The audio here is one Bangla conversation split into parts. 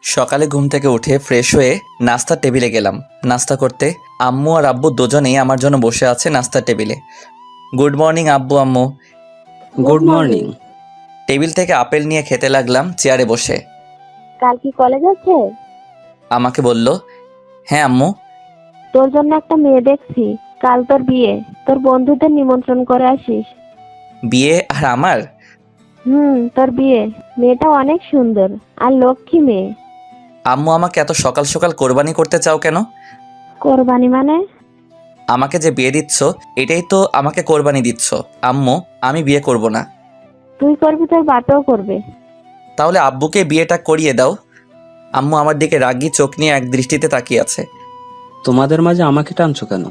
সকালে ঘুম থেকে উঠে ফ্রেশ হয়ে নাস্তার টেবিলে গেলাম নাস্তা করতে। আম্মু আর আব্বু দুজনেই আমার জন্য বসে আছে নাস্তার টেবিলে। গুড মর্নিং আব্বু আম্মু। Good morning. টেবিল থেকে আপেল নিয়ে খেতে লাগলাম চেয়ারে বসে। কাল কি কলেজ আছে? আমাকে বলল, হ্যাঁ আম্মু। তোর জন্য একটা মেয়ে দেখছি, কাল তোর বিয়ে, তোর বন্ধুদের নিমন্ত্রণ করে আসিস। বিয়ে আর আমার? তোর বিয়ে। মেয়েটা অনেক সুন্দর আর লক্ষ্মী মেয়ে। আম্মু আমাকে এত সকাল সকাল কোরবানি করতে চাও কেন? কোরবানি মানে? আমাকে যে বিয়ে দিচ্ছ এটাই তো আমাকে কোরবানি দিচ্ছ। আম্মু, আমি বিয়ে করব না। তুই করবি, তোর বাপেও করবে। তাহলে আব্বুকে বিয়েটা করিয়ে দাও। আম্মু আমার দিকে রাগী চোখ নিয়ে এক দৃষ্টিতে তাকিয়ে আছে। তোমাদের মাঝে আমাকে টানছো কেন?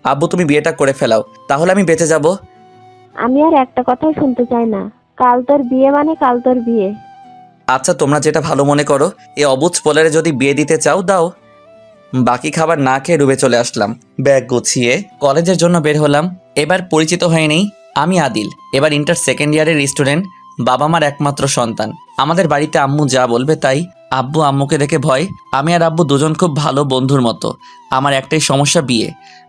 আব্বু তুমি বিয়েটা করে ফেলাও, তাহলে আমি বেঁচে যাব। আমি আর একটা কথাও শুনতে চাই না। কাল তোর বিয়ে মানে কাল তোর বিয়ে। আচ্ছা তোমরা যেটা ভালো মনে করো। এ অবুঝ পোলারে যদি বিয়ে দিতে চাও দাও। বাকি খাবার না খেয়ে রুমে চলে আসলাম। ব্যাগ গুছিয়ে কলেজের জন্য বের হলাম। এবার পরিচিত হয়ে নেই, আমি আদিল, এবার ইন্টার সেকেন্ড ইয়ারের স্টুডেন্ট, বাবা মার একমাত্র সন্তান। আমাদের বাড়িতে আম্মু যা বলবে তাই। আব্বু আম্মুকে দেখে ভয়। আমি আর আব্বু দুজন খুব ভালো বন্ধুর মতো। আমার একটাই সমস্যা, বিয়ে।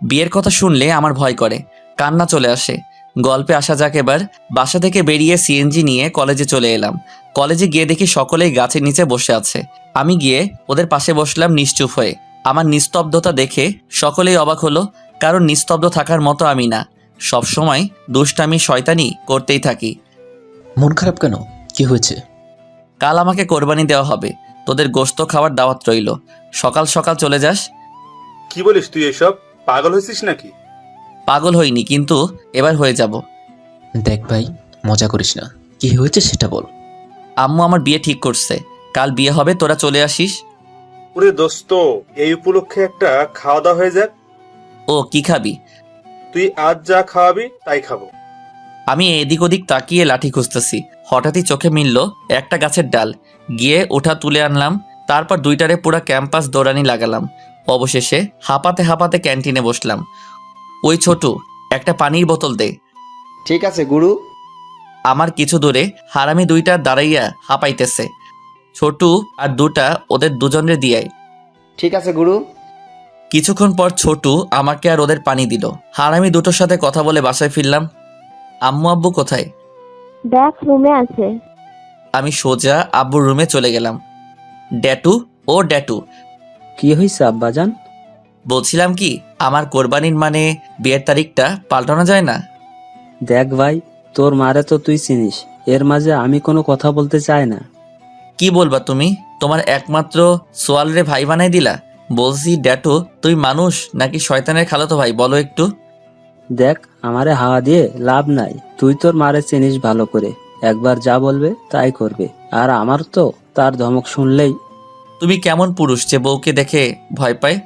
বিয়ের কথা শুনলে আমার ভয় করে, কান্না চলে আসে। গল্পে আসা যাক এবার। বাসা থেকে বেরিয়ে সিএনজি নিয়ে কলেজে চলে এলাম। কলেজে গিয়ে দেখি সকলেই গাছের নিচে বসে আছে। আমি গিয়ে ওদের পাশে বসলাম নিশ্চুপ হয়ে। আমার নিস্তব্ধতা দেখে সকলেই অবাক হলো, কারণ নিস্তব্ধ থাকার মতো আমি না। সবসময় দুষ্টামি শয়তানি করতেই থাকি। মন খারাপ কেন? কি হয়েছে? কাল আমাকে কোরবানি দেওয়া হবে, তোদের গোশত খাওয়ার দাওয়াত রইল। সকাল সকাল চলে যাস। কি বলিস তুই? এসব পাগল হয়েছিস নাকি? পাগল হইনি, কিন্তু এবার হয়ে যাব। দেখ ভাই, মজা করিস না। কি হয়েছে সেটা বল। আম্মু আমার বিয়ে ঠিক করছে, কাল বিয়ে হবে, তোরা চলে আসিস। ওরে দোস্ত, এই উপলক্ষে একটা খাওয়া দাওয়া হয়ে যাক। ও কি খাবি? তুই আজ যা খাওয়াবি তাই খাবো। আমি এদিক ওদিক তাকিয়ে লাঠি খুঁজতেছি, হঠাৎই চোখে মিলল একটা গাছের ডাল। গিয়ে ওঠা তুলে আনলাম, তারপর দুইটারে পুরা ক্যাম্পাস দৌড়ানি লাগালাম। অবশেষে হাঁপাতে হাঁপাতে ক্যান্টিনে বসলাম। ওই ছোটু, একটা পানির বোতল দে। ঠিক আছে গুরু। আমার কিছু দূরে হারামি দুইটা দাঁড়াইয়া হাঁপাইতেছে। ছোটু আর দুটা ওদের দুজনের দিয়াই। ঠিক আছে গুরু। কিছুক্ষণ পর ছোটু আমাকে আর ওদের পানি দিল। হারামি দুটোর সাথে কথা বলে বাসায় ফিরলাম। আম্মু আব্বু কোথায়? দেখ, রুমে আছে। আমি সোজা আব্বুর রুমে চলে গেলাম। ড্যাটু, ও ড্যাটু, কি হয়েছে আব্বাজান? বলছিলাম কি, আমার কোরবানির মানে বিয়ের তারিখটা পাল্টানো যায় না? দেখ ভাই, তোর মারে তো তুই চিনিস, এর মাঝে আমি কোনো কথা বলতে চাই না। কি বলবা তুমি? তোমার একমাত্র সোয়ালরে ভাই বানাই দিলা। বলছি ড্যাটু, তুই মানুষ নাকি শয়তানের খালাতো ভাই বলো একটু। দেখ, আমারে হাওয়া দিয়ে লাভ নাই, তুই তোর মারে চিনিস ভালো করে। একবার যা বলবে তাই করবে, আর আমার তো তার ধমক শুনলেই। তুমি কেমন পুরুষ যে বউকে দেখে ভয় পায়?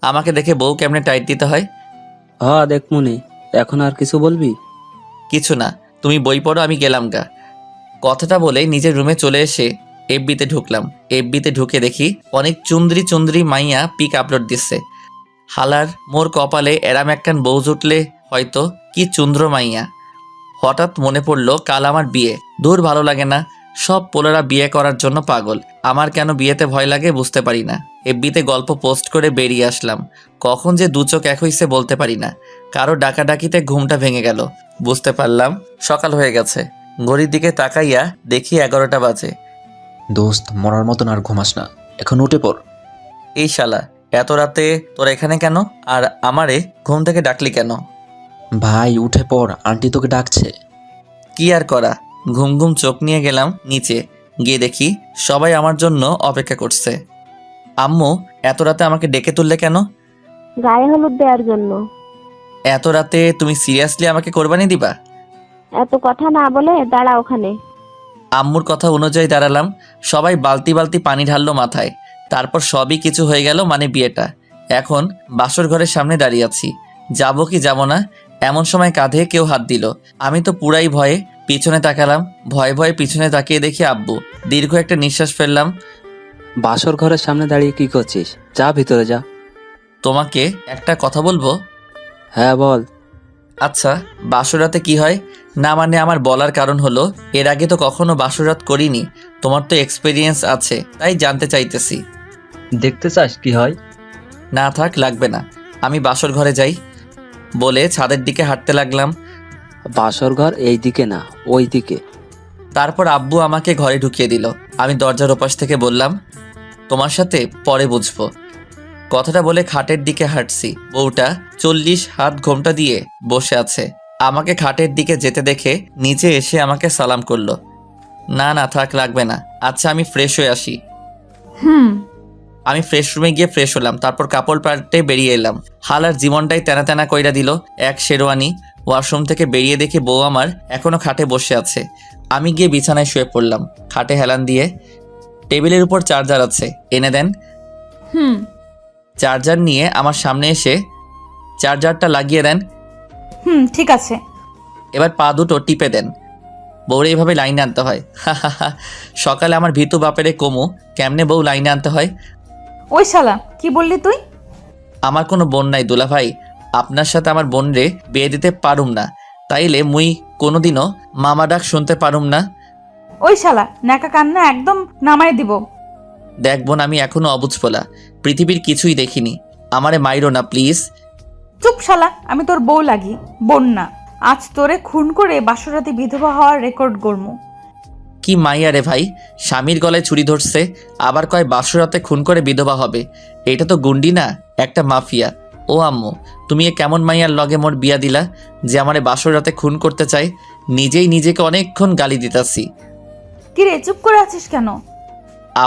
আমাকে দেখে বউ কেমনে টাইট দিতে হয়। দেখ মুনি, এখন আর কিছু বলবি? কিছু না, তুমি বই পড়ো, আমি গেলাম গা। কথাটা বলে নিজের রুমে চলে এসে এফবিতে ঢুকলাম। এফবিতে ঢুকে দেখি অনেক চুন্দ্রি চুন্দ্রি মাইয়া পিক আপলোড দিচ্ছে। হালার মোর কপালে এরাম একখান বউ জুটলে হয়তো, কি চুন্দ্র মাইয়া। হঠাৎ মনে পড়ল কাল আমার বিয়ে। দূর ভালো লাগে না, সব পোলারা বিয়ে করার জন্য পাগল। আমার কেন বিয়েতে ভয় লাগে বুঝতে পারি না। এফবিতে গল্প পোস্ট করে বেরিয়ে আসলাম। কখন যে দু চোখ এক হইছে বলতে পারি না। কারো ডাকাডাকিতে ঘুমটা ভেঙে গেল। বুঝতে পারলাম সকাল হয়ে গেছে। ঘড়ির দিকে তাকাইয়া দেখি 11টা বাজে। দোস্ত, মরার মতন আর ঘুমাস না, এখন উঠে পড়। এই শালা, এত রাতে তোরা এখানে কেন? আর আমারে ঘুম থেকে ডাকলি কেন? ভাই উঠে পড়, আন্টি তোকে ডাকছে। কি আর করা, ঘুম ঘুম চোখ নিয়ে গেলাম নিচে। গিয়ে দেখি সবাই আমার জন্য অপেক্ষা করছে। আম্মু, এত রাতে আমাকে ডেকে তুললে কেন? গায়ে হলুদ দেওয়ার জন্য। এত রাতে তুমি সিরিয়াসলি আমাকে কোরবানি দিবা? এত কথা না বলে দাঁড়া ওখানে। আম্মুর কথা অনুযায়ী দাঁড়ালাম। সবাই বালতি বালতি পানি ঢাললো মাথায়। তারপর সবই কিছু হয়ে গেল, মানে বিয়েটা। এখন বাসর ঘরের সামনে দাঁড়িয়ে আছি, যাবো কি যাবো না। এমন সময় কাঁধে কেউ হাত দিল। আমি তো পুরাই ভয়ে পিছনে তাকালাম। ভয়ে ভয়ে পিছনে তাকিয়ে দেখি আব্বু। দীর্ঘ একটা নিঃশ্বাস ফেললাম। বাসর ঘরের সামনে দাঁড়িয়ে কি করছিস? যা ভিতরে যা। তোমাকে একটা কথা বলবো। হ্যাঁ বল। আচ্ছা, বাসরাতে কি হয়? না মানে আমার বলার কারণ হলো এর আগে তো কখনো বাসরাত করিনি। তোমার তো এক্সপিরিয়েন্স আছে, তাই জানতে চাইতেছি। দেখতে চাস কি হয়? না থাক, লাগবে না। আমি বাসর ঘরে যাই বলে ছাদের দিকে হাঁটতে লাগলাম। বাসর ঘর এই দিকে না, ওই দিকে। তারপর আব্বু আমাকে ঘরে ঢুকিয়ে দিল। আমি দরজার ওপাশ থেকে বললাম, তোমার সাথে পরে বুঝবো। কথাটা বলে খাটের দিকে হাঁটছি। বউটা 40 হাত ঘোমটা দিয়ে বসে আছে। আমাকে খাটের দিকে যেতে দেখে নিচে এসে আমাকে সালাম করলো। না না থাক, লাগবে না। আচ্ছা আমি ফ্রেশ হয়ে আসি। আমি ফ্রেশ রুমে গিয়ে ফ্রেশ হলাম, তারপর কাপড় পাল্টে বেরিয়ে এলাম। হালার জীবনটাই তেনা তেনা কইরা দিল। এক শেরওয়ানি। ওয়াশরুম থেকে বেরিয়ে দেখি বউ আমার এখনো খাটে বসে আছে। আমি গিয়ে বিছানায় শুয়ে পড়লাম। খাটে হেলান দিয়ে, টেবিলের উপর চার্জার আছে, এনে দেন। চার্জার নিয়ে আমার সামনে এসে চার্জারটা লাগিয়ে দেন। ঠিক আছে। এবার পা দুটো টিপে দেন। বউরে এইভাবে লাইনে আনতে হয়। সকালে আমার ভীতু বাপেরে কমু কেমনে বউ লাইনে আনতে হয়। ওই শালা, কি বললি তুই? আমার কোনো বোন নাই দুলা ভাই। আপনার সাথে আমার বোন রে বিয়ে দিতে পারুম না, তাইলে মুই কোনোদিনও মামা ডাক শুনতে পারুম না। ওই শালা, ন্যাকা কান্না একদম নামাই দিব। দেখ বোন, আমি এখনো অবুঝ ফোলা, পৃথিবীর কিছুই দেখিনি। আমারে মাইরো না প্লিজ। চুপ শালা, আমি তোর বউ লাগি, বোন না। আজ তোরে খুন করে বাসরাতে বিধবা হওয়ার রেকর্ড গড়মু। কি মাইয়া রে ভাই, স্বামীর গলায় ছুরি ধরছে, আবার কয় বাসরাতে খুন করে বিধবা হবে। এটা তো গুন্ডি না, একটা মাফিয়া। ও আম্মু, তুমি এ কেমন মাইয়ার লগে মোর বিয়া দিলা যে আমারে বাসরাতে খুন করতে চাই? নিজেই নিজেকে অনেকক্ষণ গালি দিতাছি। কিরে, চুপ করে আছিস কেন?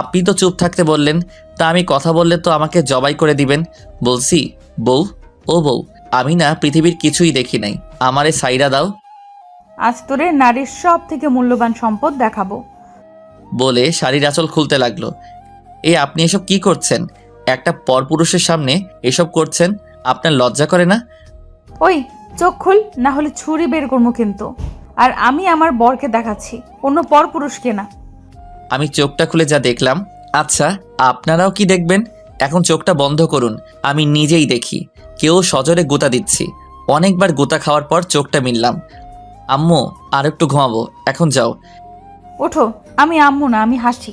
আপনি তো চুপ থাকতে বললেন, তা আমি কথা বললে তো আমাকে জবাই করে দিবেন। বলছি বউ, ও বউ, আমি না পৃথিবীর কিছুই দেখি নাই, আমারে সাইরা দাও। আজ তোরে নারীর সব থেকে মূল্যবান সম্পদ দেখাবো। বলে শাড়ির আঁচল খুলতে লাগলো। এই আপনি এসব কি করছেন? একটা পরপুরুষের সামনে এসব করছেন, আপনার লজ্জা করে না? ওই চোখ খুল, না হলে ছুরি বের করবো কিন্তু। আর আমি আমার বরকে দেখাচ্ছি, অন্য পর পুরুষকে না। আমি চোখটা খুলে যা দেখলাম। আচ্ছা আপনারাও কি দেখবেন? এখন চোখটা বন্ধ করুন, আমি নিজেই দেখি। কেউ সজোরে গোতা দিচ্ছি। অনেকবার গোতা খাওয়ার পর চোখটা মিললাম। আম্মু আর একটু ঘুমাবো, এখন যাও। ওঠো, আমি আম্মু না, আমি হাসি।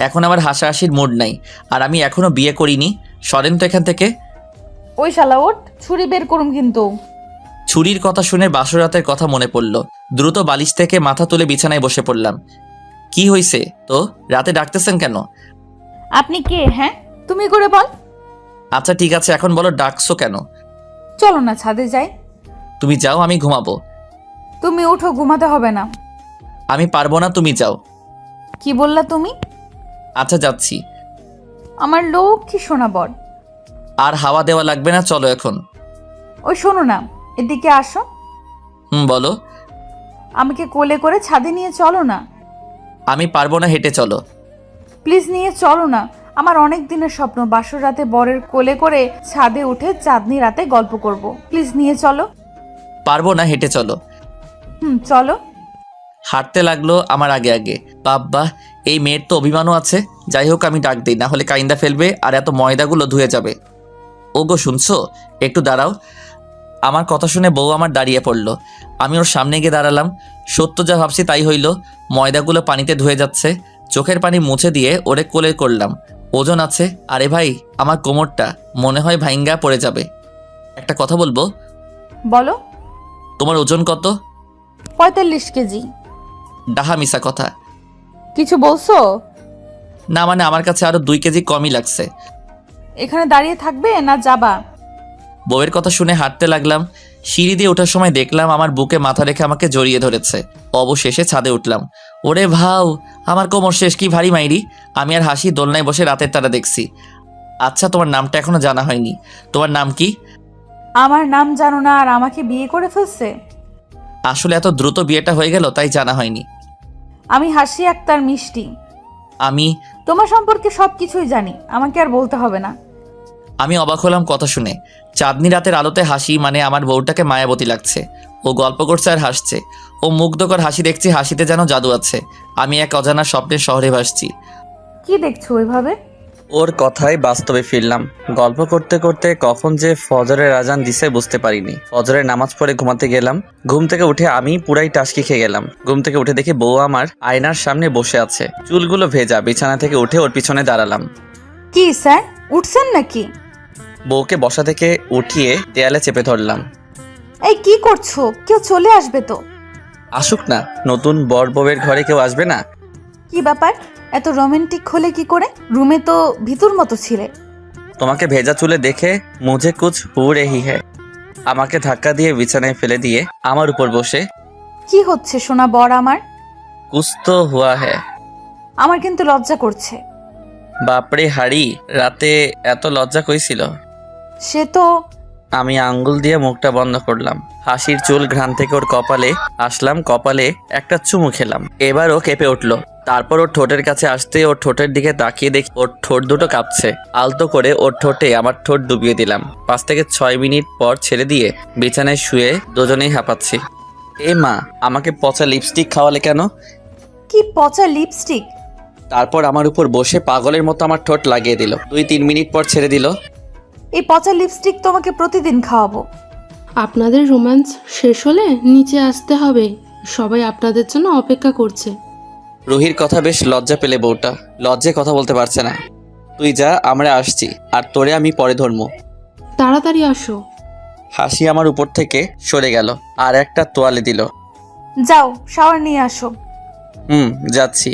এখন আমার হাসাহাসির মুড নাই, আর আমি এখনো বিয়ে করিনি। সরেন তো এখান থেকে। ওই শালা ওঠ, ছুরি বের করুম কিন্তু। ছুরির কথা শুনে বাসরাতের কথা মনে পড়ল। দ্রুত বালিশ থেকে মাথা তুলে বিছানায় বসে পড়লাম। কি হয়েছে তো? রাতে ডাকতেছেন কেন? আপনি কে? হ্যাঁ, তুমি করে বল। আচ্ছা ঠিক আছে, এখন বলো ডাকছো কেন? চলো না ছাদে যাই। তুমি যাও, আমি ঘুমাবো। তুমি উঠো, ঘুমাতে হবে না। আমি পারবো না, তুমি যাও। কি বললা তুমি? আচ্ছা যাচ্ছি। আমার লক্ষ্মী সোনা বর। আর হাওয়া দেওয়া লাগবে না, চলো এখন। ওই শোনো না, এদিকে আসো। বলো। আমাকে কোলে করে ছাদে নিয়ে চলো না। আমি পারবো না, হেঁটে চলো। প্লিজ নিয়ে চলো না। আমার অনেক দিনের স্বপ্ন বাসর রাতে বরের কোলে করে ছাদে উঠে চাঁদনি রাতে গল্প করব। প্লিজ নিয়ে চলো। পারবো না, হেঁটে চলো। চলো। হাঁটতে লাগলো আমার আগে আগে। বাব্বা, এই মেয়ের তো অভিমানও আছে। যাই হোক আমি ডাক দিই, না হলে কাইন্দা ফেলবে আর এত ময়দাগুলো ধুয়ে যাবে। ওগো শুনছো, একটু দাঁড়াও। আমার কথা শুনে বউ আমার দাঁড়িয়ে পড়লো। আমি ওর সামনে গিয়ে দাঁড়ালাম। সত্য যা ভাবছি তাই হইল। ময়দাগুলো পানিতে ধুয়ে যাচ্ছে। চোখের পানি মুছে দিয়ে ওরে কোলে করলাম। ওজন আছে। আরে ভাই, আমার কোমরটা মনে হয় ভাইঙ্গা পড়ে যাবে। একটা কথা বলবো? বলো। তোমার ওজন কত? 45 কেজি। ডাহা মিশা কথা। কিছু বলছো? না মানে আমার কাছে আরো 2 কেজি কমই লাগছে। এখানে দাঁড়িয়ে থাকবে না যাবা? বউয়ের কথা শুনে হাঁটতে লাগলাম। সিঁড়ি দিয়ে ওঠার সময় দেখলাম আমার বুকে মাথা রেখে আমাকে জড়িয়ে ধরেছে। অবশেষে ছাদে উঠলাম। ওরে ভাও, আমার কোমর শেষ, কি ভারী মাইরি। আমি আর হাসি দোলনায় বসে রাতের তারা দেখছি। আচ্ছা তোমার নামটা এখনো জানা হয়নি, তোমার নাম কি? আমার নাম জানো না আর আমাকে বিয়ে করে ফেলছে? আসলে এত দ্রুত বিয়েটা হয়ে গেল তাই জানা হয়নি। আমি হাসি আক্তার মিষ্টি। আমি তোমার সম্পর্কে সবকিছুই জানি, আমাকে আর বলতে হবে না। আমি অবাক হলাম কথা শুনে। চাঁদনি রাতের আলোতে হাসি মানে আমার বউটাকে মায়াবতী লাগছে। ও গল্প করছে আর হাসছে। ও মুগ্ধকর হাসি দেখছি, হাসিতে যেন জাদু আছে। আমি এক অজানা স্বপ্নের শহরে ভাসছি। কি দেখছো ওইভাবে? ওর কথায় বাস্তবে ফিরলাম। গল্প করতে করতে কখন যে ফজরের আজান দিছে বুঝতে পারিনি। ফজরের নামাজ পড়ে ঘুমাতে গেলাম। ঘুম থেকে উঠে আমি পুরাই টাসকি খেয়ে গেলাম। ঘুম থেকে উঠে দেখি বউ আমার আয়নার সামনে বসে আছে, চুলগুলো ভেজা। বিছানা থেকে উঠে ওর পিছনে দাঁড়ালাম। কি স্যার, উঠছেন নাকি? বউকে বসা থেকে উঠিয়ে দেয়ালে চেপে ধরলাম। এই কি করছো? কেউ চলে আসবে তো। আসুক না, নতুন বর বউয়ের ঘরে কেউ আসবে না? কি ব্যাপার, এত রোমান্টিক হলে কি করে? রুমে তো ভিতুর মতো ছিলে। তোমাকে ভেজা চুলে দেখে মুঝে কুছ হু রহি হ্যায়। আমাকে ধাক্কা দিয়ে বিছানায় ফেলে দিয়ে আমার উপর বসে, কি হচ্ছে সোনা বর আমার? কুছ তো হুয়া হ্যায়। আমার কিন্তু লজ্জা করছে। বাপরে হাড়ি, রাতে এত লজ্জা কইছিল? সে তো আমি আঙ্গুল দিয়ে মুখটা বন্ধ করলাম। হাসির চুল ঘ্রাণ থেকে ওর কপালে আসলাম, কপালে একটা চুমু খেলাম। এবার ও কেঁপে উঠলো। তারপর ওর ঠোঁটের কাছে আসতে ওর ঠোঁটের দিকে তাকিয়ে দেখি ওর ঠোঁট দুটো কাঁপছে। আলতো করে ওর ঠোঁটে আমার ঠোঁট ডুবিয়ে দিলাম। 5 থেকে 6 মিনিট পর ছেড়ে দিয়ে বিছানায় শুয়ে দুজনেই হাঁপাচ্ছি। এ মা, আমাকে পচা লিপস্টিক খাওয়ালে কেন? কি পচা লিপস্টিক? তারপর আমার উপর বসে পাগলের মতো আমার ঠোঁট লাগিয়ে দিল। 2-3 মিনিট পর ছেড়ে দিল। এই পচা লিপস্টিক তোমাকে প্রতিদিন খাওয়াবো। আপনাদের রোম্যান্স শেষ হলে নিচে আসতে হবে, সবাই আপনাদের জন্য অপেক্ষা করছে। রুহির কথা বেশ লজ্জা পেলে বউটা, লজ্জায় কথা বলতে পারছে না। তুই যা, আমরা আসছি, আর তোরে আমি পরে ধরবো। তাড়াতাড়ি আসো। হাসি আমার উপর থেকে সরে গেল আর একটা তোয়ালে দিল। যাও শাওয়ার নিয়ে আসো। যাচ্ছি।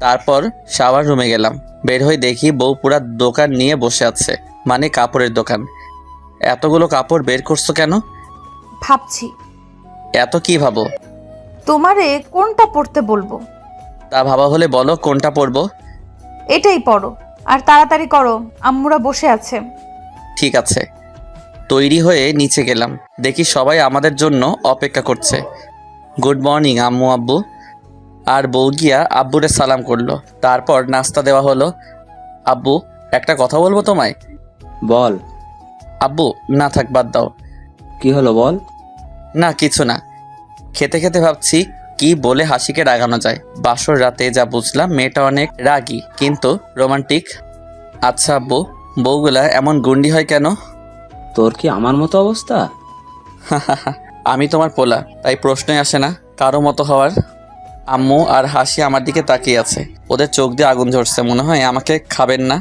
তারপর শাওয়ার রুমে গেলাম। বের হয়ে দেখি বউ পুরা দোকান নিয়ে বসে আছে, মানে কাপড়ের দোকান। এতগুলো কাপড় বের করছো কেন? ভাবছি এত কি ভাবো? তোমারে কোনটা পড়তে বলবো। তা ভাবা হলে বলো কোনটা পরবো। এটাই পড়ো, আর তাড়াতাড়ি করো, আম্মুরা বসে আছে। ঠিক আছে। তৈরি হয়ে নিচে গেলাম। দেখি সবাই আমাদের জন্য অপেক্ষা করছে। গুড মর্নিং আম্মু আব্বু। আর বউ গিয়া আব্বুরে সালাম করলো। তারপর নাস্তা দেওয়া হলো। আব্বু, একটা কথা বলবো তোমায়। বল। আব্বু, না থাক, বাদ দাও। কি হলো বল। না কিছু না। খেতে খেতে ভাবছি কি বলে হাসিকে রাগানো যায়। বাসর রাতে যা বুঝলাম মেয়েটা অনেক রাগী কিন্তু রোমান্টিক। আচ্ছা আব্বু, বউগুলা এমন গুন্ডি হয় কেন? তোর কি আমার মতো অবস্থা? আমি তোমার পোলা, তাই প্রশ্নই আসে না কারো মতো হওয়ার। আম্মু আর হাসি আমার দিকে তাকিয়ে আছে। ওদের চোখ দিয়ে আগুন ঝরছে। মনে হয় আমাকে খাবেন না।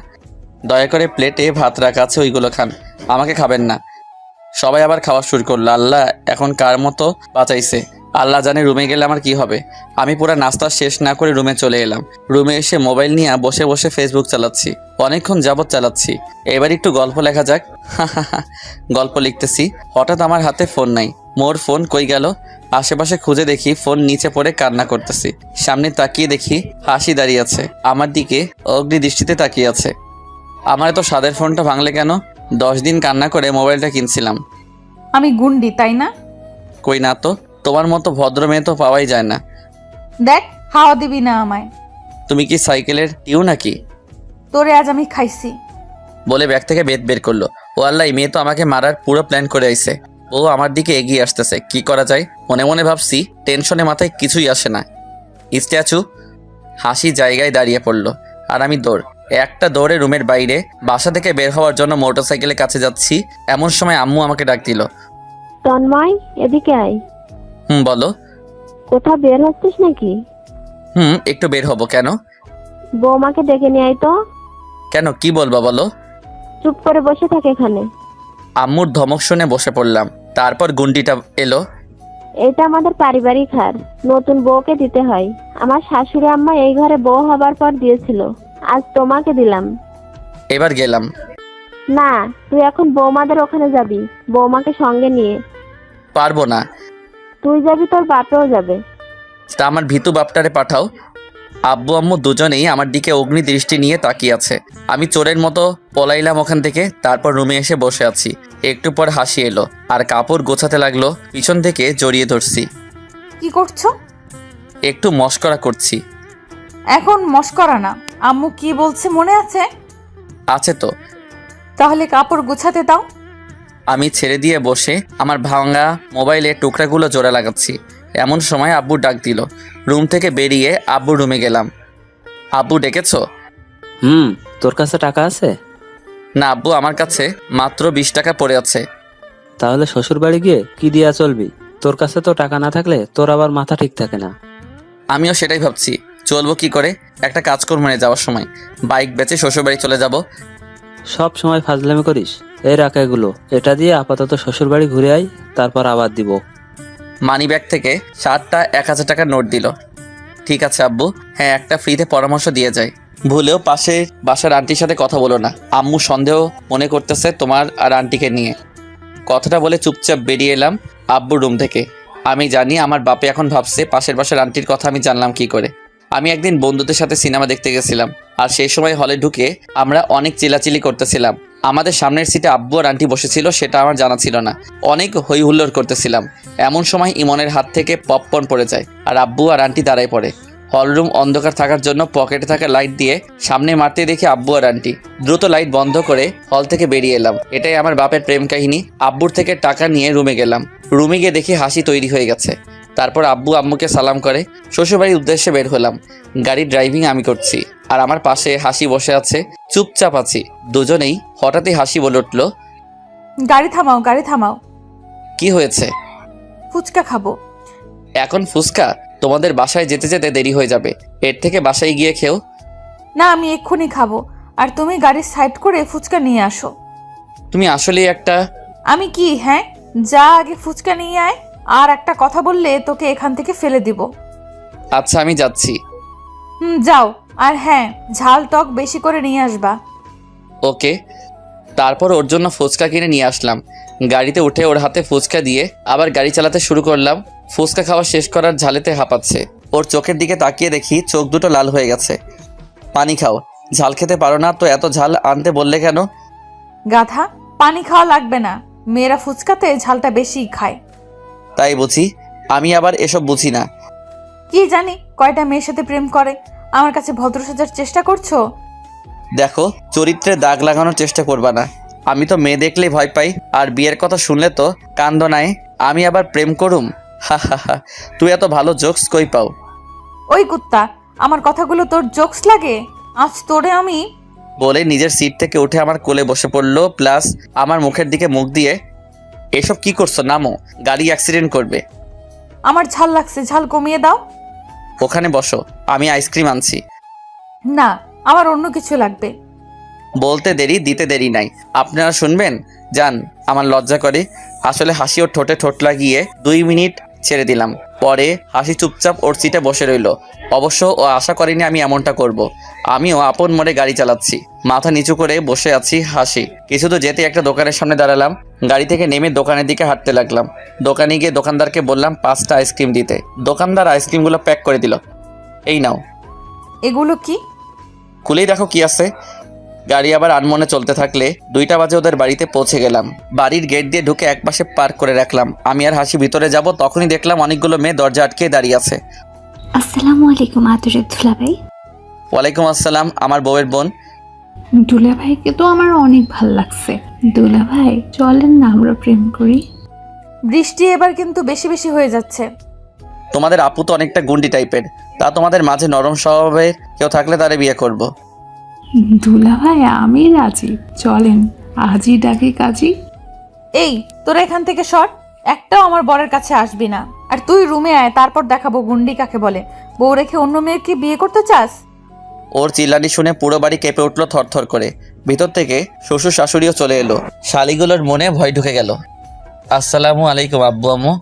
দয়া করে প্লেটে ভাত রাখা আছে, ওইগুলো খান, আমাকে খাবেন না। সবাই আবার খাওয়া শুরু করলো। আল্লাহ এখন কার মতো বাঁচাইছে, আল্লাহ জানে রুমে গেলে আমার কি হবে। আমি পুরো নাস্তা শেষ না করে রুমে চলে এলাম। রুমে এসে মোবাইল নিয়ে বসে বসে ফেসবুক চালাচ্ছি। অনেকক্ষণ যাবৎ চালাচ্ছি। এবার একটু গল্প লেখা যাক। গল্প লিখতেছি, হঠাৎ আমার হাতে ফোন নাই। মোর ফোন কই গেল? আশেপাশে খুঁজে দেখি ফোন নিচে পড়ে কান্না করতেছি। সামনে তাকিয়ে দেখি হাসি দাঁড়িয়ে আছে, আমার দিকে অগ্নি দৃষ্টিতে তাকিয়ে আছে। আমার এত স্বাদের ফোনটা ভাঙলে কেন? 10 দিন কান্না করে মোবাইলটা কিনছিলাম। আমি গুন্ডি তাই না? কই না তো, তোমার মতো ভদ্র মেয়ে তো পাওয়াই যায় না। দেখ, হাওয়া দিবি না আমায়। তুমি কি সাইকেলের টিউ নাকি? তোরে আজ আমি খাইছি। বলে ব্যাগ থেকে বেত বের করলো। ও আল্লাহ, এই মেয়ে তো আমাকে মারার পুরো প্ল্যান করে আইছে। ও আমার দিকে এগিয়ে আসতেছে, কি করা যায় মনে মনে ভাবছি। টেনশনে মাথায় কিছুই আসে না। স্ট্যাচু। হাসি জায়গায় দাঁড়িয়ে পড়লো আর আমি একটা দৌড়ে রুমের বাইরে বাসা থেকে বের হওয়ার জন্য মোটরসাইকেলের কাছে যাচ্ছি। এমন সময় আম্মু আমাকে ডাক দিল। তন্ময়, এদিকে আয়। বলো। কোথাও বের হচ্ছিস নাকি? একটু বের হবো। কেন? বৌমাকে ডেকে নিয়ে আয় তো। কেন, কি বলবা বলো। চুপ করে বসে থাকে এখানে। আম্মুর ধমক শুনে বসে পড়লাম। তারপর গুন্ডিটা এলো। এটা আমাদের পারিবারিক হার, নতুন বউকে দিতে হয়। আমার শাশুড়ি আম্মা এই ঘরে বউ হবার পর দিয়েছিল, আজ তোমাকে দিলাম। এবার গেলাম। না, তুই এখন বৌমাদের ওখানে যাবি, বৌমাকে সঙ্গে নিয়ে। পারবো না। তুই যাবি, তোর বাপেও যাবে। তা আমার ভীতু বাপটারে পাঠাও। আব্বু আম্মু দুজনেই আমার দিকে অগ্নি দৃষ্টি নিয়ে তাকিয়ে আছে। আমি চোরের মতো পলাইলাম ওখান থেকে। তারপর রুমে এসে বসে আছি। একটু পর হাসি এলো আর কাপড় গোছাতে লাগলো। পিছন থেকে জড়িয়ে ধরছি। কি করছো? একটু মস্করা করছি। এখন মস্করা না, আম্মু কি বলছে মনে আছে? আছে তো। তাহলে কাপড় গুছাতে দাও। আমি ছেড়ে দিয়ে বসে আমার ভাঙা মোবাইলে টুকরাগুলো জোড়া লাগাচ্ছি। এমন সময় আব্বু ডাক দিল। রুম থেকে বেরিয়ে আব্বু রুমে গেলাম। আব্বু ডেকেছো? তোর কাছে টাকা আছে? না আব্বু, আমার কাছে মাত্র 20 টাকা পড়ে আছে। তাহলে শ্বশুর বাড়ি গিয়ে কি দিয়া চলবি? তোর কাছে তো টাকা না থাকলে তোর আবার মাথা ঠিক থাকে না। আমিও সেটাই ভাবছি, চলবো কি করে। একটা কাজ করবো না, যাওয়ার সময় বাইক বেচে শ্বশুরবাড়ি চলে যাব। সব সময় ফাজলামি করিস। এই রাখ এগুলো, এটা দিয়ে আপাতত শ্বশুর বাড়ি ঘুরে আয়, তারপর আবার দিব। মানি ব্যাগ থেকে 7টা 1000 টাকার নোট দিল। ঠিক আছে আব্বু, হ্যাঁ একটা ফ্রিতে পরামর্শ দিয়ে যায়। ভুলেও পাশে বাসার আন্টির সাথে কথা বলো না, আম্মু সন্দেহ মনে করতেছে তোমার আর আন্টিকে নিয়ে। কথাটা বলে চুপচাপ বেরিয়ে এলাম আব্বুর রুম থেকে। আমি জানি আমার বাপে এখন ভাবছে পাশের বাসার আন্টির কথা আমি জানলাম কি করে। আমি একদিন বন্ধুদের সাথে সিনেমা দেখতে গেছিলাম, আর সেই সময় হলে ঢুকে আমরা অনেক চিল্লাচিল্লি করতেছিলাম। আমাদের সামনের সিটে আব্বু আর আন্টি বসেছিল, সেটা আমার জানা ছিল না। অনেক হই হুল্লোড় করতেছিলাম, এমন সময় ইমনের হাত থেকে পপকর্ন পড়ে যায় আর আব্বু আর আন্টি দাঁড়ায় পড়ে। হলরুম অন্ধকার থাকার জন্য পকেটে থাকা লাইট দিয়ে সামনে মারতে দেখি আব্বু আর আন্টি। দ্রুত লাইট বন্ধ করে হল থেকে বেরিয়ে এলাম। এটাই আমার বাপের প্রেম কাহিনী। আব্বুর থেকে টাকা নিয়ে রুমে গেলাম। রুমে গিয়ে দেখি হাসি তৈরি হয়ে গেছে। তারপর আব্বু আম্মুকে সালাম করে শ্বশুরবাড়ির উদ্দেশ্যে বের হলাম। গাড়ির ড্রাইভিং আমি করছি, আর আমার পাশে হাসি বসে আছে। চুপচাপ আছি দুজনেই। হঠাৎই হাসি বলে উঠল, গাড়ি থামাও, গাড়ি থামাও। কি হয়েছে? ফুচকা খাবো। এখন ফুচকা? তোমাদের বাসায় যেতে যেতে দেরি হয়ে যাবে, এর থেকে বাসায় গিয়ে খেও। না, আমি এক্ষুনি খাবো। আর তুমি গাড়ি সাইড করে ফুচকা নিয়ে আসো। তুমি আসলেই একটা। আমি কি? হ্যাঁ, যা আগে ফুচকা নিয়ে আয়। আর একটা কথা বললে তোকে এখান থেকে ফেলে দিব। আচ্ছা আমি যাচ্ছি। যাও। আর হ্যাঁ, ঝাল টক বেশি করে নিয়ে আসবা। ওকে। তারপর ওর জন্য ফুচকা কিনে নিয়ে আসলাম। গাড়িতে উঠে ওর হাতে ফুচকা দিয়ে আবার গাড়ি চালাতে শুরু করলাম। ফুচকা খাওয়া শেষ করার ঝালেতে হাঁপাচ্ছে। ওর চোখের দিকে তাকিয়ে দেখি চোখ দুটো লাল হয়ে গেছে। পানি খাও, ঝাল খেতে পারো না তো এত ঝাল আনতে বললে কেন? গাধা, পানি খাওয়া লাগবে না। মেয়েরা ফুচকাতে ঝালটা বেশিই খায়। তাই বুঝি? আমি আবার এসব বুঝি না। কি জানি কয়টা মেয়ের সাথে প্রেম করে। আমার কাছে ভদ্র সাজার চেষ্টা করছো? দেখো, চরিত্রে দাগ লাগানোর চেষ্টা করবা না। আমি তো মেয়ে দেখলেই ভয় পাই, আর বিয়ের কথা শুনলে তো কান্দ নাই। আমি আবার প্রেম করুম? হা হা হা, তুই এত ভালো জোকস কই পাও? ওই কুত্তা, আমার কথাগুলো তোর জোকস লাগে? আজ তোরে আমি। বলে নিজের সিট থেকে উঠে আমার কোলে বসে পড়লো, প্লাস আমার মুখের দিকে মুখ দিয়ে, এসব কি করছো? নামো, গাড়ি অ্যাক্সিডেন্ট করবে। আমার ঝাল লাগছে, ঝাল কমিয়ে দাও। ওখানে বসো, আমি আইসক্রিম আনছি। না, আমার অন্য কিছু লাগবে। বলতে দেরি দিতে দেরি নাই। আপনারা শুনবেন? যান, আমার লজ্জা করে। আসলে হাসি ওর ঠোঁটে ঠোঁট লাগিয়ে 2 মিনিট ছেড়ে দিলাম। পরে হাসি চুপচাপ ওর সিটে বসে রইল। অবশ্য ও আশা করেনি আমি এমনটা করব। আমিও আপন মনে গাড়ি চালাচ্ছি, মাথা নিচু করে বসে আছি। হাসি কিছু তো যেতে একটা দোকানের সামনে দাঁড়ালাম। গাড়ি থেকে নেমে দোকানের দিকে হাঁটতে লাগলাম। দোকানে গিয়ে দোকানদারকে বললাম 5টা আইসক্রিম দিতে। দোকানদার আইসক্রিমগুলো প্যাক করে দিল। এই নাও। এগুলো কি? খুলেই দেখো কি আছে। গাড়ি আবার আনমনে চলতে থাকলে 2টা বাজে ওদের বাড়িতে পৌঁছে গেলাম। বাড়ির গেট দিয়ে ঢুকে একপাশে পার্ক করে রাখলাম। আমি আর হাসি ভিতরে যাব, তখনই দেখলাম অনেকগুলো মেয়ে দরজা আটকে দাঁড়িয়ে আছে। আসসালামু আলাইকুম আদরের দুলাভাই। ওয়ালাইকুম আসসালাম, আমার বউয়ের বোন। দুলাভাইকে তো আমার অনেক ভাল লাগছে। দুলাভাই চলেন না আমরা প্রেম করি। বৃষ্টি এবার কিন্তু বেশি বেশি হয়ে যাচ্ছে। তোমাদের আপু তো অনেকটা গুন্ডি টাইপের, তা তোমাদের মাঝে নরম স্বভাবের কেউ থাকলে তারে বিয়ে করব। দুলাভাই আমি রাজি, চলেন আজই ডাকি কাজী। এই, তোরা এখান থেকে সর। একটাও আমার বরের কাছে আসবি না। আর তুই রুমে আয়, তারপর দেখাবো গুন্ডি কাকে বলে। বউ রেখে অন্য মেয়েকে বিয়ে করতে চাস? ওর চিল্লানি শুনে পুরো বাড়ি কেঁপে উঠলো থরথর করে। ভিতর থেকে শ্বশুর শাশুড়িও চলে এলো। শালিগুলোর মনে ভয় ঢুকে গেল। আসসালামু আলাইকুম আব্বু আম্মু।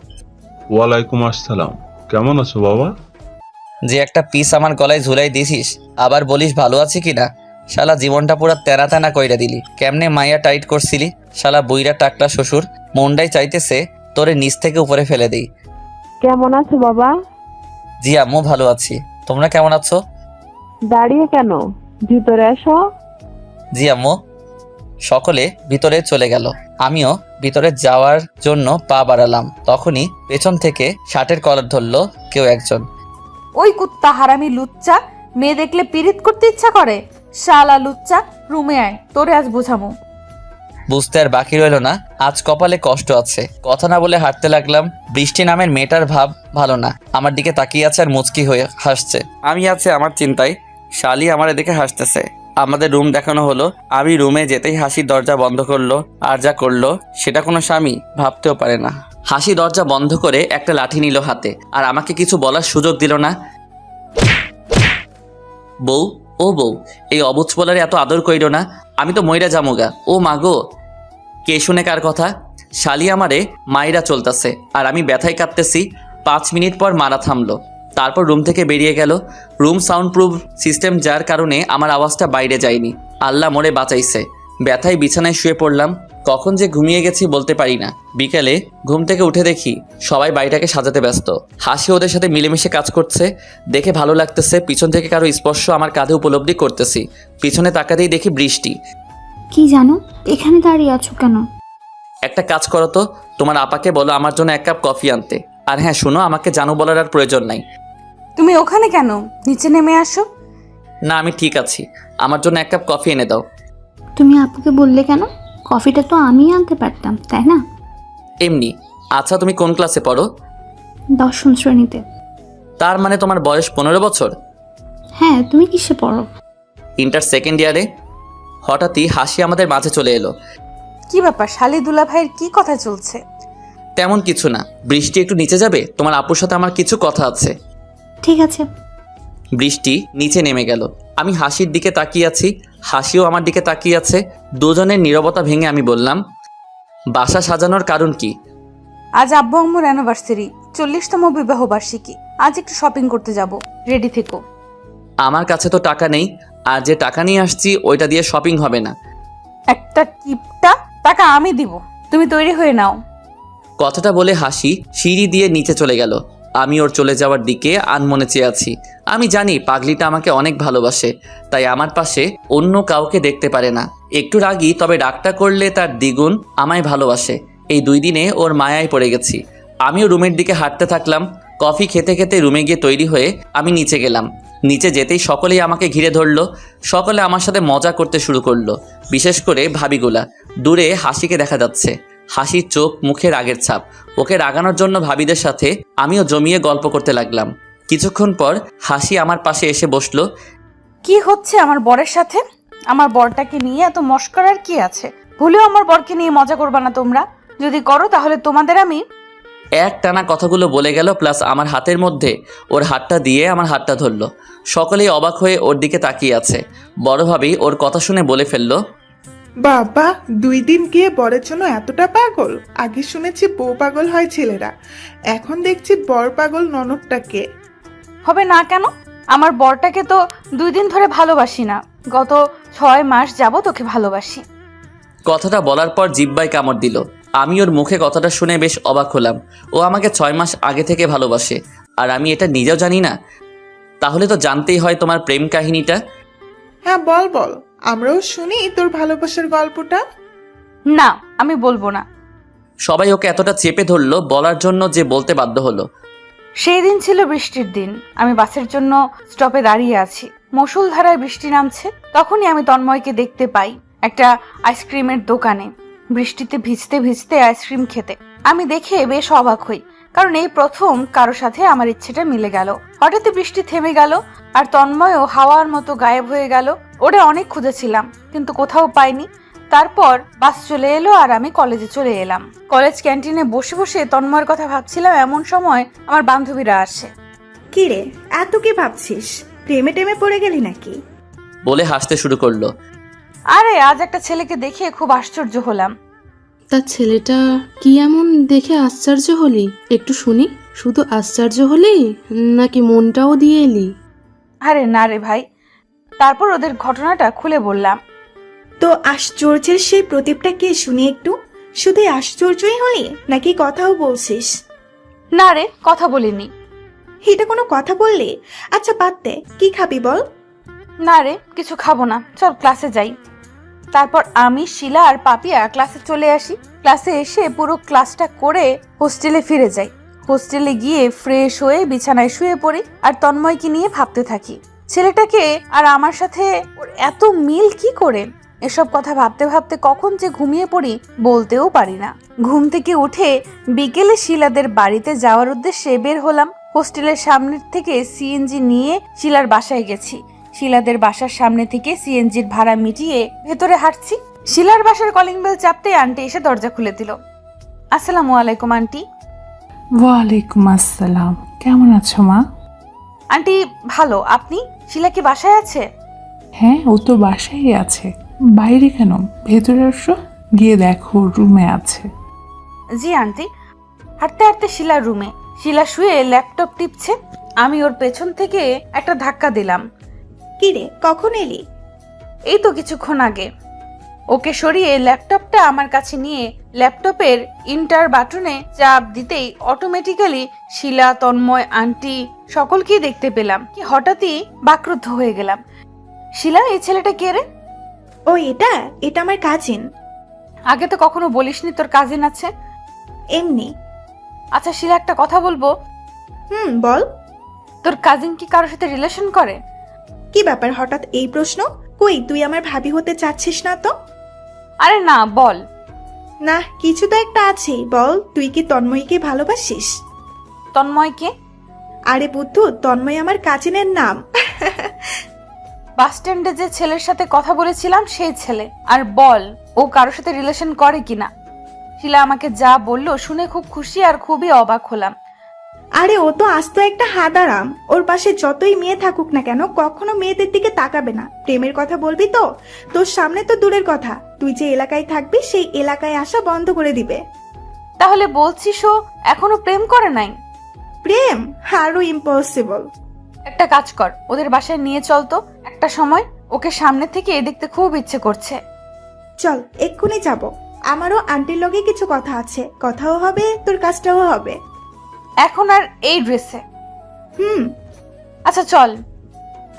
ওয়ালাইকুম আসসালাম। কেমন আছো বাবা? যে একটা পিস আমার গলায় ঝুলাই দিছিস, আবার বলিস ভালো আছি কিনা। শালা জীবনটা পুরো তেনা তেনা কইরা দিলি। কেমনে মাইয়া টাইট করছিলি? শালা বুইরা টাকলা শ্বশুর, মনটাই চাইতেছে তোরে নিচ থেকে উপরে ফেলে দেই। কেমন আছো বাবা? জি আম্মু ভালো আছি, তোমরা কেমন আছো? দাঁড়িয়ে কেন, ভিতরে এসো। জি আম্মু। সকলে ভিতরে চলে গেল। আমিও ভিতরে যাওয়ার জন্য পা বাড়ালাম, তখনই পেছন থেকে শার্টের কলার ধরলো কেউ একজন। ওই কুত্তা হারামি লুচ্চা, মেয়ে দেখলে পিরিত করতে ইচ্ছা করে। শালা লুচ্চা, রুমে আয়, তোরে আজ বুঝামু। বুঝতে আর বাকি রইল না, আজ কপালে কষ্ট আছে। কথা না বলে হাঁটতে লাগলাম। বৃষ্টি নামের মেয়েটার ভাব ভালো না, আমার দিকে তাকিয়ে আছে আর মুচকি হয়ে হাসছে। আমি আছে আমার চিন্তায়, শালি আমার এদিকে হাসতেছে। আমাদের রুম দেখানো হলো। আমি রুমে যেতেই হাসি দরজা বন্ধ করলো, আর যা করলো সেটা কোনো স্বামী ভাবতেও পারে না। হাসি দরজা বন্ধ করে একটা লাঠি নিল হাতে, আর আমাকে কিছু বলার সুযোগ দিল না। বউ, ও বউ, এই অবুঝ পোলারে এত আদর কইরো না, আমি তো মইরা জামুগা। ও মাগো, কে শুনে কার কথা? শালি আমারে মাইরা চলতেছে আর আমি ব্যথায় কাঁদতেছি। 5 মিনিট পর মারা থামলো, তারপর রুম থেকে বেরিয়ে গেল। রুম সাউন্ড প্রুফ সিস্টেম, যার কারণে আমার আওয়াজটা বাইরে যায়নি। আল্লাহ মোরে বাঁচাইছে। ব্যথায় বিছানায় শুয়ে পড়লাম। কখন যে ঘুমিয়ে গেছি বলতে পারি না। বিকেলে ঘুম থেকে উঠে দেখি সবাই বাড়িটাকে সাজাতে ব্যস্ত। হাসি ওদের সাথে মিলেমিশে কাজ করছে, দেখে ভালো লাগতেছে। পিছন থেকে কারো স্পর্শ আমার কাঁধে উপলব্ধি করতেছি। পিছনে তাকাতেই দেখি বৃষ্টি। কি জানো, এখানে দাঁড়িয়ে আছো কেন? একটা কাজ করো তো, তোমার আপাকে বলো আমার জন্য 1 কাপ কফি আনতে। আর হ্যাঁ শোনো, আমাকে জানো বলার আর প্রয়োজন নাই। তুমি ওখানে কেন? নিচে নেমে আসো। না, আমি ঠিক আছি, আমার জন্য 1 কাপ কফি এনে দাও। তুমি আপুকে বললে কেন? কফিটা তো আমি আনতে পারতাম, তাই না? এমনি। আচ্ছা, তুমি কোন ক্লাসে পড়ো? 10ম শ্রেণীতে। তার মানে তোমার বয়স 15 বছর? হ্যাঁ, তুমি কিসে পড়ো? ইন্টার 2nd ইয়ারে। হঠাৎই হাসি আমাদের মাঝে চলে এলো। কি ব্যাপার, শালি দুলা ভাইয়ের কি কথা চলছে? তেমন কিছু না। বৃষ্টি, একটু নিচে যাবে? তোমার আপুর সাথে আমার কিছু কথা আছে। ঠিক আছে। বৃষ্টি নিচে নেমে গেল। আমি হাসির দিকে তাকিয়ে আছি, হাসিও আমার দিকে তাকিয়ে আছে। দুজনের নীরবতা ভেঙে আমি বললাম, বাসা সাজানোর কারণ কি? আজ আব্বু আম্মুর অ্যানিভার্সারি, 40তম বিবাহ বার্ষিকী। আজ একটু শপিং করতে যাব, রেডি থেকো। আমার কাছে তো টাকা নেই, আর যে টাকা নিয়ে আসছি ওইটা দিয়ে শপিং হবে না। একটা টিপটা টাকা আমি দিব, তুমি তৈরি হয়ে নাও। কথাটা বলে হাসি সিঁড়ি দিয়ে নিচে চলে গেল। আমি ওর চলে যাওয়ার দিকে আনমনে চেয়ে আছি। আমি জানি পাগলিটা আমাকে অনেক ভালোবাসে, তাই আমার পাশে অন্য কাউকে দেখতে পারে না। একটু রাগী, তবে ডাকটা করলে তার দ্বিগুণ আমায় ভালোবাসে। এই 2 দিনে ওর মায়ায় পড়ে গেছি। আমিও রুমের দিকে হাঁটতে থাকলাম। কফি খেতে খেতে রুমে গিয়ে তৈরি হয়ে আমি নিচে গেলাম। নিচে যেতেই সকলেই আমাকে ঘিরে ধরলো। সকলে আমার সাথে মজা করতে শুরু করলো, বিশেষ করে ভাবিগুলা। দূরে হাসিকে দেখা যাচ্ছে। হাসির চোখ মুখে রাগের ছাপ। ওকে রাগানোর জন্য ভাবিদের সাথে আমিও জমিয়ে গল্প করতে লাগলাম। কিছুক্ষণ পর হাসি আমার পাশে এসে বসলো। কি হচ্ছে আমার বরের সাথে? আমার বরটাকে নিয়ে এত মস্করার কি আছে? ভুলেও আমার বরকে নিয়ে মজা করবা না তোমরা। যদি করো তাহলে তোমাদের আমি... একটানা কথাগুলো বলে গেল, প্লাস আমার হাতের মধ্যে ওর হাতটা দিয়ে আমার হাতটা ধরলো। সকলেই অবাক হয়ে ওর দিকে তাকিয়ে আছে। বড় ভাবি ওর কথা শুনে বলে ফেললো, বাবা, 2 দিন গিয়ে বরের জন্য এতটা পাগল? আগে শুনেছি বউ পাগল হয় ছেলেরা, এখন দেখছি বর পাগল ননদটাকে। হবে না কেন? আমার বরটাকে তো 2 দিন ধরে ভালোবাসি না, গত 6 মাস যাবত ওকে ভালোবাসি। কথাটা বলার পর জিব্বায় কামড় দিল। আমি ওর মুখে কথাটা শুনে বেশ অবাক হলাম। ও আমাকে 6 মাস আগে থেকে ভালোবাসে, আর আমি এটা নিজেও জানি না। তাহলে তো জানতেই হয় তোমার প্রেম কাহিনীটা। হ্যাঁ, বল বল, আমরাও শুনি তোর ভালোবাসার গল্পটা। না, আমি বলবো না। সবাই ওকে এতটা চেপে ধরলো বলার জন্য যে বলতে বাধ্য হলো। সেই দিন ছিল বৃষ্টির দিন। আমি বাসের জন্য স্টপে দাঁড়িয়ে আছি। মুষলধারায় বৃষ্টি নামছে। তখনই আমি তন্ময়কে দেখতে পাই একটা আইসক্রিমের দোকানে, বৃষ্টিতে ভিজতে ভিজতে আইসক্রিম খেতে। আমি দেখে বেশ অবাক হই, কারণ এই প্রথম কারো সাথে আমার ইচ্ছেটা মিলে গেল। হঠাৎ বৃষ্টি থেমে গেল, আর তন্ময়ও হাওয়ার মতো গায়েব হয়ে গেল। ওরে অনেক খুঁজেছিলাম, কিন্তু কোথাও পাইনি। তারপর বাস চলে এলো, আর আমি কলেজে চলে এলাম। কলেজ ক্যান্টিনে বসে বসে তন্ময়ের কথা ভাবছিলাম। এমন সময় আমার বান্ধবীরা আসে। কি রে, এত কি ভাবছিস? প্রেমে টেমে পড়ে গেলি নাকি? বলে হাসতে শুরু করলো। আরে আজ একটা ছেলেকে দেখে খুব আশ্চর্য হলাম। তা ছেলেটা কি এমন দেখে আশ্চর্য হলি? একটু শুনি। শুধু আশ্চর্য হলি নাকি মনটাও দিয়ে এলি? আরে না রে ভাই। তারপর ওদের ঘটনাটা খুলে বললাম। তো আশ্চর্যের সেই প্রদীপটা কে, শুনি একটু। শুধু আশ্চর্যই হলি নাকি কথাও বলছিস? না রে, কথা বলিনি। এটা কোনো কথা বললি? আচ্ছা বাদ দে, কি খাবি বল? না রে, কিছু খাবো না, চল ক্লাসে যাই। তারপর আমি, শিলা আর পাপিয়া ক্লাসে চলে আসি। ক্লাসে এসে পুরো ক্লাসটা করে হোস্টেলে ফিরে যাই। হোস্টেলে গিয়ে ফ্রেশ হয়ে বিছানায় শুয়ে পড়ি, আর তন্ময়কে নিয়ে ভাবতে থাকি। ছেলেটাকে আর আমার সাথে ওর এত মিল কি করে? এসব কথা ভাবতে ভাবতে কখন যে ঘুমিয়ে পড়ি বলতেও পারি না। ঘুম থেকে উঠে বিকেলে শিলাদের বাড়িতে যাওয়ার উদ্দেশ্যে বের হলাম। হোস্টেলের সামনের থেকে সিএনজি নিয়ে শিলার বাসায় গেছি। শিলাদের বাসার সামনে থেকে সিএনজির ভাড়া মিটিয়ে ভেতরে হাঁটছি। শিলার বাসার কলিং বেল চাপতেই আন্টি এসে দরজা খুলে দিল। আসসালামু আলাইকুম আন্টি। ওয়ালাইকুম আসসালাম, কেমন আছো মা? আন্টি ভালো, আপনি? শিলা কি বাসায় আছে? হ্যাঁ, ও তো বাসায় আছে। বাইরে কেন, ভেতরে আসো, গিয়ে দেখো রুমে আছে। জি আন্টি। হাঁটতে হাঁটতে শিলার রুমে। শিলা শুয়ে ল্যাপটপ টিপছে। আমি ওর পেছন থেকে একটা ধাক্কা দিলাম। কি রে, কখন এলি? এই তো কিছুক্ষণ আগে। ওকে সরিয়ে ল্যাপটপটা আমার কাছে নিয়ে ল্যাপটপের ইন্টার বাটনে চাপ দিতেই অটোমেটিক্যালি শিলা, তন্ময়, আন্টি সকলকেই দেখতে পেলাম। কি হঠাৎই বাকরুদ্ধ হয়ে গেলাম। শিলা, এই ছেলেটা কে রে? ও এটা এটা আমার কাজিন। আগে তো কখনো বলিসনি তোর কাজিন আছে। এমনি। আচ্ছা শিলা, একটা কথা বলবো। বল। তোর কাজিন কি কারোর সাথে রিলেশন করে? কি ব্যাপার হঠাৎ এই প্রশ্ন? কই, তুই আমার ভাবি হতে চাচ্ছিস না তো? আরে না, বল না, কিছু তো একটা আছেই। বল, তুই কি তন্ময়কে ভালোবাসিস? তন্ময়কে? আরে বুদ্ধু, তন্ময় আমার কাজিনের নাম। বাস স্ট্যান্ডে যে ছেলের সাথে কথা বলেছিলাম সেই ছেলে। আর বল, ও কারোর সাথে রিলেশন করে কিনা। শিলা আমাকে যা বললো শুনে খুব খুশি আর খুবই অবাক হলাম। আরে ও তো আস্ত একটা হাদারাম। ওর পাশে যতই মেয়ে থাকুক না কেন, কখনো মেয়েদের দিকে তাকাবে না। প্রেমের কথা বলবি তো তোর সামনে তো দূরের কথা, তুই যে এলাকায় থাকবি সেই এলাকায় আসা বন্ধ করে দিবে। তাহলে বলছিস ও এখনো প্রেম করে নাই? প্রেম আরো ইম্পসিবল। একটা কাজ কর, ওদের বাসায় নিয়ে চল তো একটা সময়। ওকে সামনে থেকে দেখতে খুব ইচ্ছে করছে। চল, এক্ষুনি যাব। আমারও আন্টির লগে কিছু কথা আছে, কথাও হবে, তোর কাজটাও হবে। এখন আর এই ড্রেসে? আচ্ছা চল।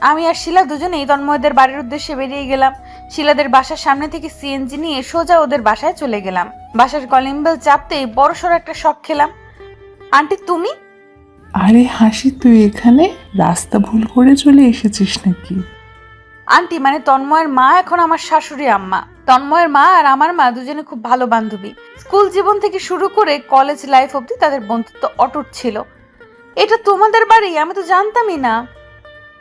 আমি আর শিলা দুজনেই তন্ময়দের বাড়ির উদ্দেশ্যে বেরিয়ে গেলাম। শিলাদের বাসার সামনে থেকে সিএনজি নিয়ে সোজা ওদের বাসায় চলে গেলাম। বাসার কলিং বেল চাপতেই বড়সড় একটা শক খেলাম। আন্টি তুমি? আরে হাসি, তুই এখানে? রাস্তা ভুল করে চলে এসেছিস নাকি? আন্টি মানে তন্ময়ের মা এখন আমার শাশুড়ি আম্মা। তন্ময়ের মা আর আমার মা দুজনে খুব ভালো বান্ধবী। স্কুল জীবন থেকে শুরু করে কলেজ লাইফ অবধি তাদের বন্ধুত্ব অটুট ছিল। এটা তোমাদের বাড়ি? আমি তো জানতামই না।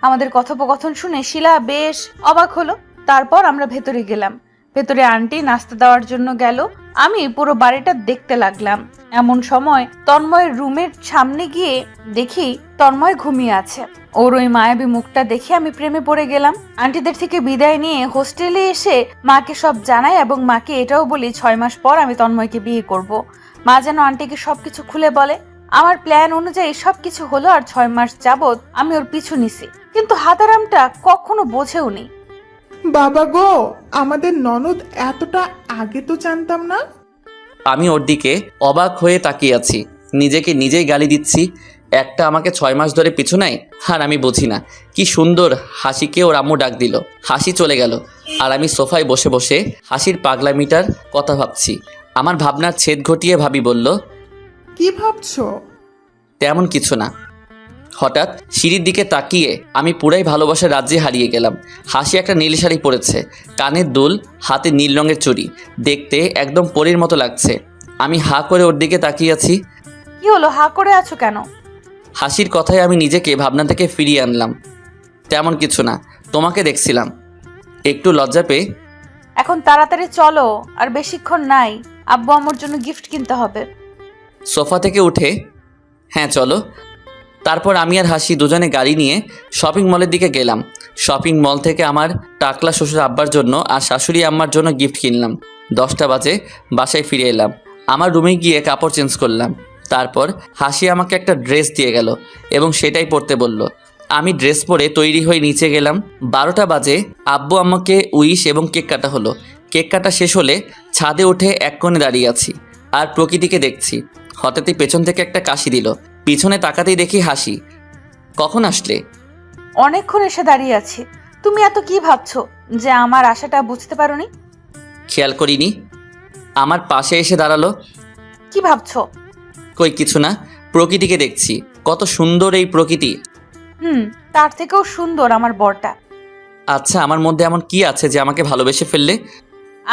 আমাদের কথোপকথন শুনে শিলা বেশ অবাক হলো। তারপর আমরা ভেতরে গেলাম। ভেতরে আন্টি নাস্তা দেওয়ার জন্য গেল। আমি পুরো বাড়িটা দেখতে লাগলাম। এমন সময় তন্ময়ের রুমের সামনে গিয়ে দেখি তন্ময় ঘুমিয়ে আছে। ওর ওই মায়াবী মুখটা দেখে আমি প্রেমে পড়ে গেলাম। আন্টিদের থেকে বিদায় নিয়ে হোস্টেলে এসে মাকে সব জানাই এবং মাকে এটাও বলি 6 মাস পর আমি তন্ময়কে বিয়ে করব। মা যেন আন্টিকে সবকিছু খুলে বলে। আমার প্ল্যান অনুযায়ী সবকিছু হলো আর 6 মাস যাবত আমি ওর পিছু নিছি। কিন্তু হাতারামটা কখনো বোঝেও নি। বাবা গো, আমাদের ননদ এতটা আগে তো জানতাম না। আমি ওর দিকে অবাক হয়ে তাকিয়ে আছি। নিজেকে নিজেই গালি দিচ্ছি। একটা আমাকে 6 মাস ধরে পিছু নেয়। আর আমি বুঝি না। কি সুন্দর হাসিকে ওর আম্মু ডাক দিল। হাসি চলে গেল আর আমি সোফায় বসে বসে হাসির পাগলামিটার কথা ভাবছি। আমার ভাবনার ছেদ ঘটিয়ে ভাবি বলল, কি ভাবছো? তেমন কিছু না। হঠাৎ সিঁড়ির দিকে তাকিয়ে আমি পুরাই ভালোবাসার রাজ্যে হারিয়ে গেলাম। হাসি একটা নীল শাড়ি পরেছে, কানের দুল, হাতে নীল রঙের চুড়ি, দেখতে একদম পরীর মতো লাগছে। আমি হা করে ওর দিকে তাকিয়ে আছি। কি হলো, হা করে আছো কেন? হাসির কথায় আমি নিজেকে ভাবনা থেকে ফিরিয়ে আনলাম। তেমন কিছু না, তোমাকে দেখছিলাম। একটু লজ্জা পেয়ে, এখন তাড়াতাড়ি চলো, আর বেশিক্ষণ নাই। আব্বু আম্মুর জন্য গিফট কিনতে হবে। সোফা থেকে উঠে, হ্যাঁ চলো। তারপর আমি আর হাসি দুজনে গাড়ি নিয়ে শপিং মলের দিকে গেলাম। শপিং মল থেকে আমার টাকলা শ্বশুর আব্বার জন্য আর শাশুড়ি আম্মার জন্য গিফট কিনলাম। 10টা বাজে বাসায় ফিরে এলাম। আমার রুমে গিয়ে কাপড় চেঞ্জ করলাম। তারপর হাসি আমাকে একটা ড্রেস দিয়ে গেল এবং সেটাই পরতে বলল। আমি ড্রেস পরে তৈরি হয়ে নিচে গেলাম। 12টা বাজে আব্বু আম্মাকে উইশ এবং কেক কাটা হলো। কেক কাটা শেষ হলে ছাদে উঠে এক কোণে দাঁড়িয়ে আছি আর প্রকৃতিকে দেখছি। হঠাৎই পেছন থেকে একটা কাশি দিল। পিছনে তাকাতেই দেখি হাসি। কখন আসলে? অনেকক্ষণ এসে দাঁড়িয়ে আছি। তুমি এত কি ভাবছো যে আমার আশাটা বুঝতে পারোনি? খেয়াল করিনি। আমার পাশে এসে দাঁড়ালো। কি ভাবছো? কই কিছু না, প্রকৃতিকে দেখছি। কত সুন্দর এই প্রকৃতি। তার থেকেও সুন্দর আমার বরটা। আচ্ছা, আমার মধ্যে এমন কি আছে যে আমাকে ভালোবেসে ফেললে?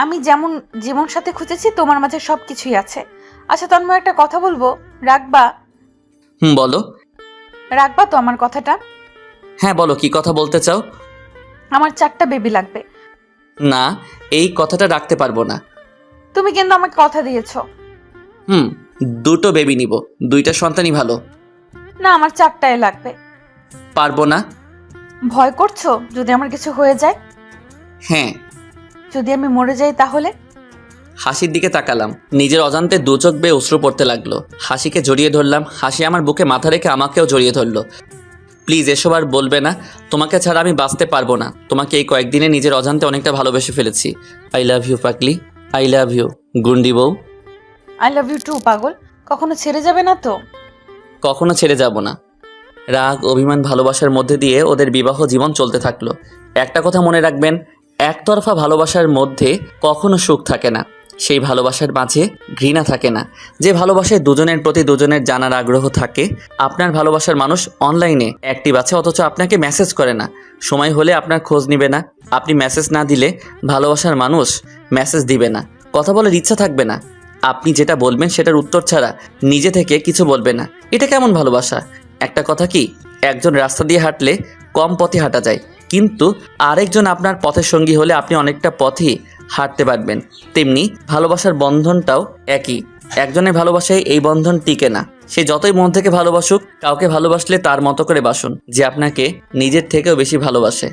আমি যেমন জীবন সাথে খুঁজেছি তোমার মাঝে সবকিছুই আছে। আচ্ছা তন্ময়, একটা কথা বলবো, রাখবা? বলো। রাখবা তো আমার কথাটা? হ্যাঁ বলো, কি কথা বলতে চাও? আমার 4টা বেবি লাগবে। না, এই কথাটা রাখতে পারবো না। তুমি কিন্তু আমাকে কথা দিয়েছো। 2টো বেবি নিব, 2টা সন্তানই ভালো। না, আমার 4টাই লাগবে। পারবো না। ভয় করছো যদি আমার কিছু হয়ে যায়? হ্যাঁ। যদি আমি মরে যাই তাহলে? হাসির দিকে তাকালাম, নিজের অজান্তে 2 চোখ বেয়ে অশ্রু পড়তে লাগলো। হাসিকে জড়িয়ে ধরলাম, হাসি আমার বুকে মাথা রেখে আমাকেও জড়িয়ে ধরলো। প্লিজ এসব আর বলবে না, তোমাকে ছাড়া আমি বাঁচতে পারবো না। তোমাকে এই কয়েকদিনে নিজের অজান্তে অনেকটা ভালোবেসে ফেলেছি। আই লাভ ইউ পাগলি, আই লাভ ইউ গুন্ডি বউ। আই লাভ ইউ টু পাগল। কখনো ছেড়ে যাবে না তো? কখনো ছেড়ে যাব না। রাগ, অভিমান, ভালোবাসার মধ্যে দিয়ে ওদের বিবাহ জীবন চলতে থাকলো। একটা কথা মনে রাখবেন, একতরফা ভালোবাসার মধ্যে কখনো সুখ থাকে না, সেই ভালোবাসার মাঝে ঘৃণা থাকে না। যে ভালোবাসায় দুজনের প্রতি দুজনের জানার আগ্রহ থাকে। আপনার ভালোবাসার মানুষ অনলাইনে অ্যাক্টিভ আছে অথচ আপনাকে মেসেজ করে না, সময় হলে আপনার খোঁজ নিবে না। আপনি মেসেজ না দিলে ভালোবাসার মানুষ মেসেজ দিবে না, কথা বলার ইচ্ছা থাকবে না। আপনি যেটা বলবেন সেটার উত্তর ছাড়া নিজে থেকে কিছু বলবে না। এটা কেমন ভালোবাসা? একটা কথা কি, একজন রাস্তা দিয়ে হাঁটলে কম পথে হাঁটা যায়, কিন্তু আরেকজন আপনার পথের সঙ্গী হলে আপনি অনেকটা পথই হাঁটতে পারবেন। তেমনি ভালোবাসার বন্ধনটাও একই। একজনের ভালোবাসায় এই বন্ধন টিকে না। সে যতই মন থেকে ভালোবাসুক, কাউকে ভালোবাসলে তার মতো করে বাসুন, যে আপনাকে নিজের থেকেও বেশি ভালোবাসে।